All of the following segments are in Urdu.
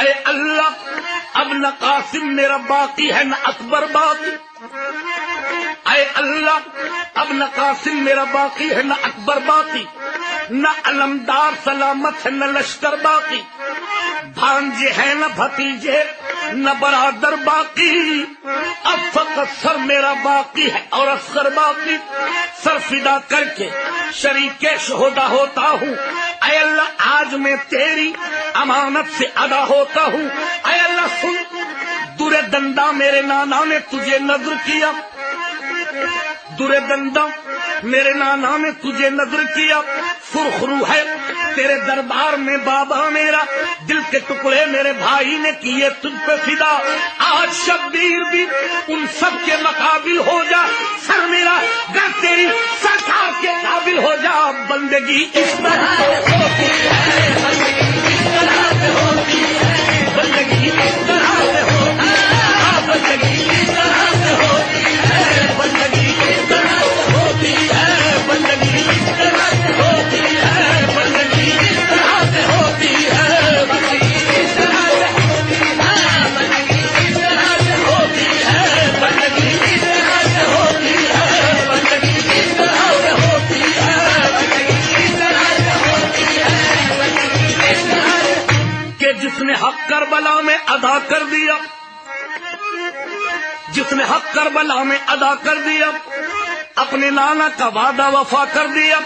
اے اللہ اب نہ قاسم میرا باقی ہے نہ اکبر باقی، اے اللہ اب نہ قاسم میرا باقی ہے نہ اکبر باقی، نہ علمدار سلامت ہے نہ لشکر باقی، بھانجے ہیں نہ بھتیجے نہ برادر باقی، اب فقط سر میرا باقی ہے اور اصغر باقی، سر فدا کر کے شریک شہدا ہوتا ہوں، اے اللہ آج میں تیری امانت سے ادا ہوتا ہوں، اے اللہ سن در دندا میرے نانا نے تجھے نذر کیا، در دندا میرے نانا نے تجھے نذر کیا، سرخ روح ہے تیرے دربار میں بابا میرا، دل کے ٹکڑے میرے بھائی نے کیے تجھ پہ فدا، آج شبیر بھی ان سب کے مقابل ہو جا، سر میرا گر تیری سرکار کے قابل ہو جا، بندگی اس طرح ہوتی ہے، بندگی اس طرح سے ہوتی ہے، بندگی اس طرح سے ہوتی ہے، بندگی اس طرح سے ہوتی ہے، بندگی اس طرح سے ہوتی ہے، بندگی اس طرح سے ہوتی ہے، بندگی اس طرح سے ہوتی ہے، بندگی اس طرح سے ہوتی ہے، بندگی اس طرح سے ہوتی ہے، بندگی اس طرح سے ہوتی ہے، بندگی اس طرح سے ہوتی ہے، بندگی اس طرح سے کہ جس نے حق کربلا میں ادا کر دیا، جس نے حق کربلا میں ادا کر دیا، اپنے نانا کا وعدہ وفا کر دیا،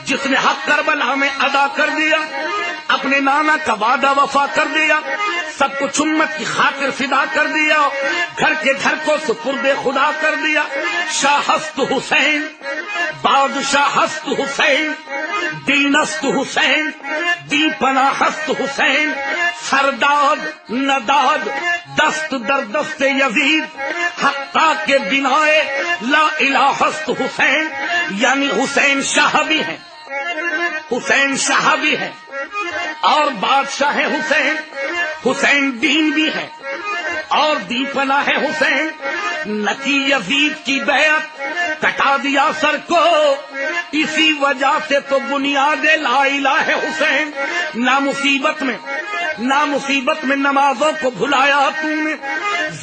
جس نے حق کربلا میں ادا کر دیا، اپنے نانا کا وعدہ وفا کر دیا، سب کچھ امت کی خاطر فدا کر دیا، گھر کے گھر کو سپرد خدا کر دیا، شاہست حسین بادشاہ ہست حسین، دینست حسین دی پناہ ہست حسین، سرداد نداد دست در دست یزید، حقا کے بنائے لا الہ ہست حسین، یعنی حسین شاہ بھی ہیں، حسین شاہ بھی ہیں اور بادشاہ حسین، حسین دین بھی ہے اور دی پناہ ہے حسین، نکی یزید کی بیعت کٹا دیا سر کو، اسی وجہ سے تو بنیاد لا الہ ہے حسین، نہ مصیبت میں نمازوں کو بھلایا تم نے،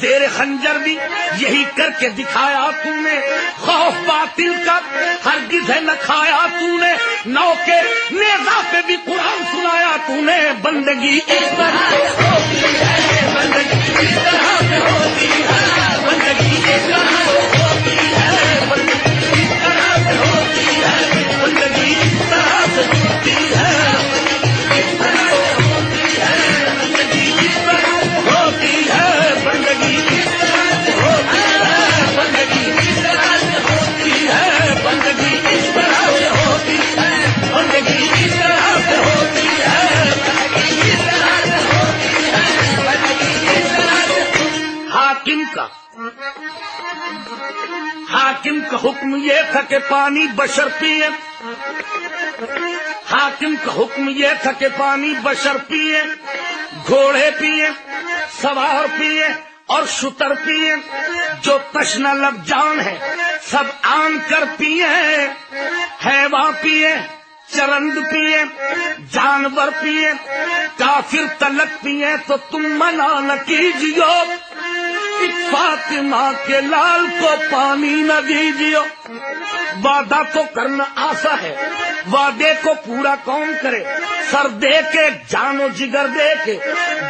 زیر خنجر بھی یہی کر کے دکھایا تم نے، خوف باطل کا ہرگز ہے نہ کھایا تم نے، نو کے نیزہ پہ بھی قرآن سنایا تم نے، بندگی اس طرح ہوتی ہے، بندگی اس طرح سے ہوتی ہے، بندگی اس طرح سے ہوتی ہے، بندگی اس طرح سے ہوتی ہے، بندگی اس طرح سے ہوتی ہے، اس طرح سے ہوتی ہے، بندگی اس طرح سے ہوتی ہے، بندگی اس طرح سے ہوتی ہے، بندگی اس طرح سے ہوتی ہے، بندگی اس طرح سے ہوتی ہے، بندگی اس طرح سے ہوتی ہے، بندگی اس طرح سے ہوتی ہے، بندگی اس طرح سے۔ حاکم کا حکم یہ تھا کہ پانی بشر پیے، حاکم کا حکم یہ تھا کہ پانی بشر پیے، گھوڑے پیے، سوار پیے اور شتر پیے، جو تشنہ لب جان ہے سب آن کر پیے، حیواں پیے، چرند پیے، جانور پیے، کافر تلک پیے تو تم منع نہ کیجیو، فاطمہ کے لال کو پانی نہ دیجیو۔ وعدہ تو کرنا آسا ہے، وعدے کو پورا کون کرے، سر دے کے جان و جگر دے کے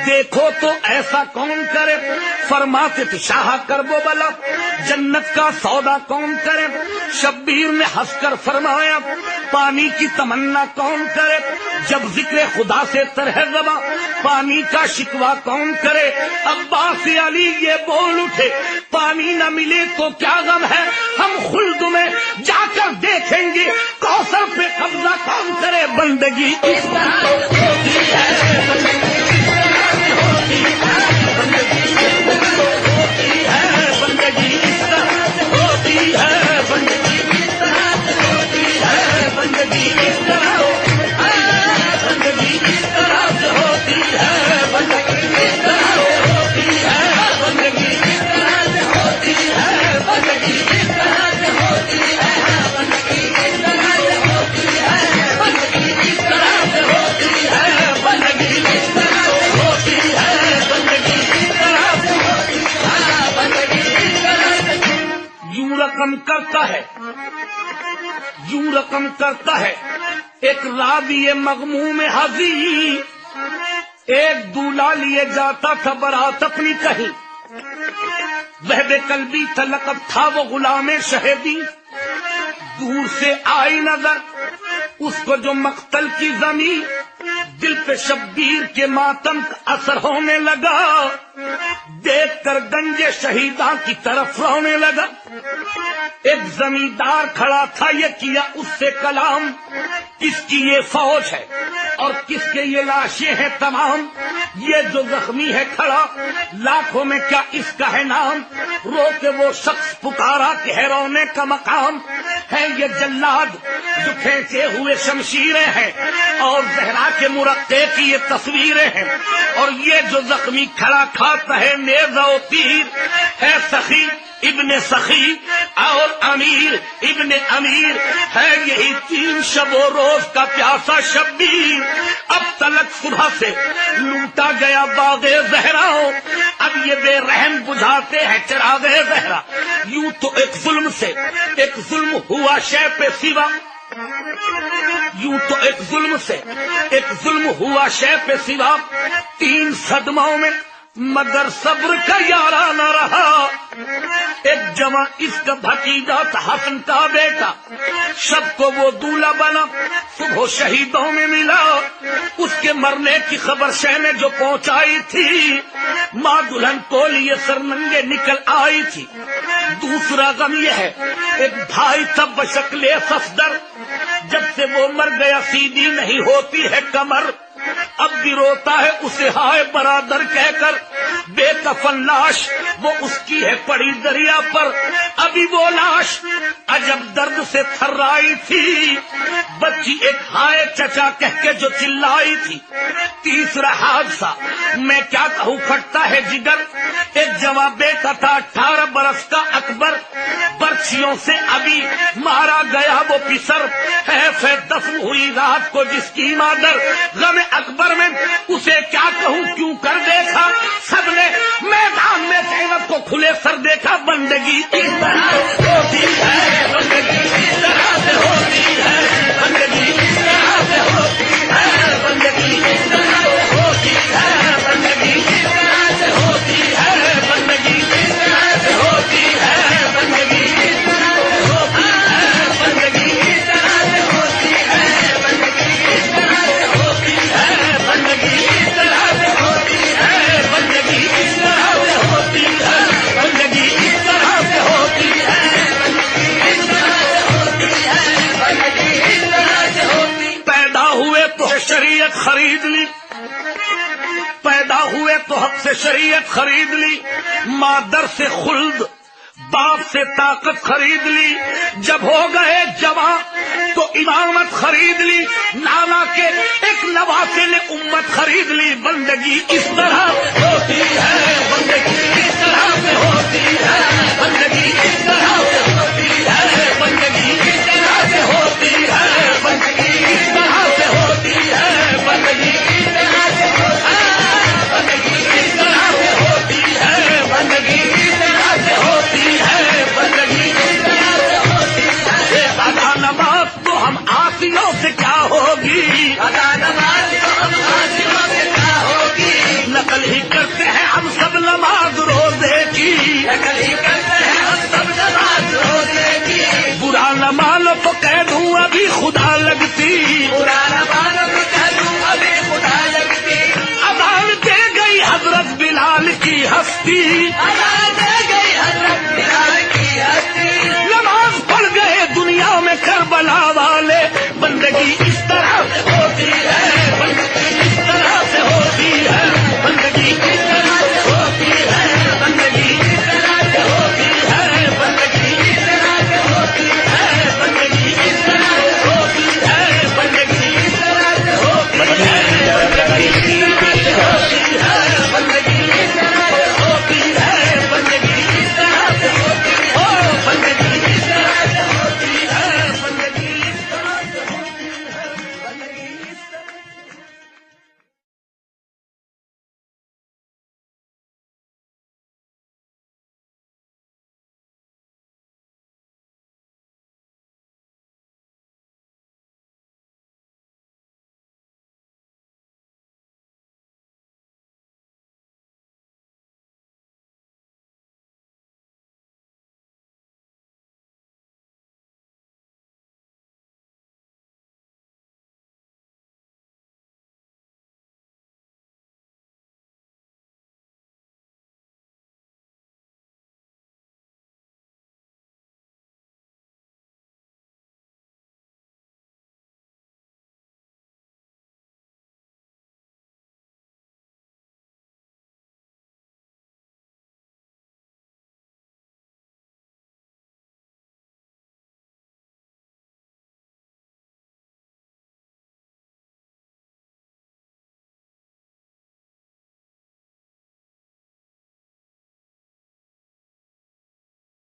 دیکھو تو ایسا کون کرے، فرماتے تھے شاہ کربو بلا جنت کا سودا کون کرے، شبیر نے ہنس کر فرمایا پانی کی تمنا کون کرے، جب ذکر خدا سے طرح زباں پانی کا شکوہ کون کرے، عباس علی یہ بول اٹھے پانی نہ ملے تو کیا غم ہے، ہم خلد میں جا کر دیکھیں گے کوثر پہ قبضہ کون کرے، بندگی اس طرح ہوتی ہے، بندگی اس طرح سے ہوتی ہے، بندگی اس طرح سے ہوتی ہے، بندگی اس طرح سے ہوتی ہے، بندگی اس طرح سے ہوتی ہے، بندگی اس طرح بندگی اس طرح سے ہوتی ہے، بندگی اس طرح سے ہوتی ہے، بندگی اس طرح سے ہوتی ہے، بندگی اس طرح سے ہوتی ہے، بندگی اس طرح سے ہوتی ہے، بندگی اس طرح سے ہوتی ہے، بندگی اس ہے، یوں رقم کرتا ہے ایک راوی مغموم حزین، ایک دولہا لیے جاتا تھا برات اپنی کہیں، وہب قلبی تھا لقب تھا وہ غلام شہیدی، دور سے آئی نظر اس کو جو مقتل کی زمین، دل پہ شبیر کے ماتم کا اثر ہونے لگا، دیکھ کر گنجے شہیداں کی طرف رونے لگا۔ ایک زمیندار کھڑا تھا، یہ کیا اس سے کلام، کس کی یہ فوج ہے اور کس کے یہ لاشیں ہیں تمام، یہ جو زخمی ہے کھڑا لاکھوں میں کیا اس کا ہے نام، رو کے وہ شخص پکارا کہ ہے رونے کا مقام، ہے یہ جلاد جو کھینچے ہوئے شمشیریں ہیں اور زہرا کے مرقع کی یہ تصویریں ہیں، اور یہ جو زخمی کھڑا کھاتا ہے نیزہ و تیر، ہے سخی ابن سخی اور امیر ابن امیر، ہے یہی 3 شب و روز کا پیاسا شبیر، اب تلک صبح سے لوٹا گیا باغ زہرا، اب یہ بے رحم بجھاتے ہیں چراغ زہرا، یوں تو ایک ظلم سے ایک ظلم ہوا شے پہ سوا، یوں تو ایک ظلم سے ایک ظلم ہوا شے پہ سوا، 3 صدموں میں مگر صبر کا یارہ نہ رہا، ایک جوان اس کا بھتیجا تھا حسن کا بیٹا، شب کو وہ دولہا بنا صبح شہیدوں میں ملا، اس کے مرنے کی خبر شہ نے جو پہنچائی تھی، ماں دلہن کو لیے سرننگے نکل آئی تھی۔ دوسرا غم یہ ہے ایک بھائی تھا بشکل صفدر، جب سے وہ مر گیا سیدھی نہیں ہوتی ہے کمر، اب بھی روتا ہے اسے ہائے برادر کہہ کر، بے کفن لاش وہ اس کی ہے پڑی دریا پر، ابھی وہ لاش عجب درد سے تھرائی تھی، بچی ایک ہائے چچا کہہ کے جو چلائی تھی۔ تیسرا حادثہ میں کیا کہوں پھٹتا ہے جگر، ایک جوان بیٹا تھا 18 برس کا اکبر، برچھیوں سے ابھی مارا گیا وہ پسر، ہے دفن ہوئی رات کو جس کی مادر، غم اکبر میں اسے کیا کہوں کیوں کر دیکھا، سب نے میدان میں زینب کو کھلے سر دیکھا، بندگی اس طرح ہوتی ہے، بندگی اس طرح سے ہوتی ہے، بندگی اس طرح سے ہوتی ہے، بندگی اس طرح سے ہوتی ہے، بندگی اس طرح سے ہوتی ہے، بندگی اس طرح سے ہوتی ہے، بندگی اس طرح سے ہوتی ہے، بندگی اس طرح سے ہوتی ہے، بندگی اس طرح سے ہوتی ہے، بندگی اس طرح سے ہوتی ہے، بندگی اس طرح سے ہوتی ہے، بندگی اس طرح سے ہوتی ہے، بندگی اس طرح سے ہوتی ہے، بندگی اس طرح سے ہوتی۔ پیدا ہوئے تو شریعت خرید لی، پیدا ہوئے تو حق سے شریعت خرید لی، مادر سے خلد باپ سے طاقت خرید لی، جب ہو گئے جوان تو امامت خرید لی، نانا کے ایک نواسے نے امت خرید لی، بندگی اس طرح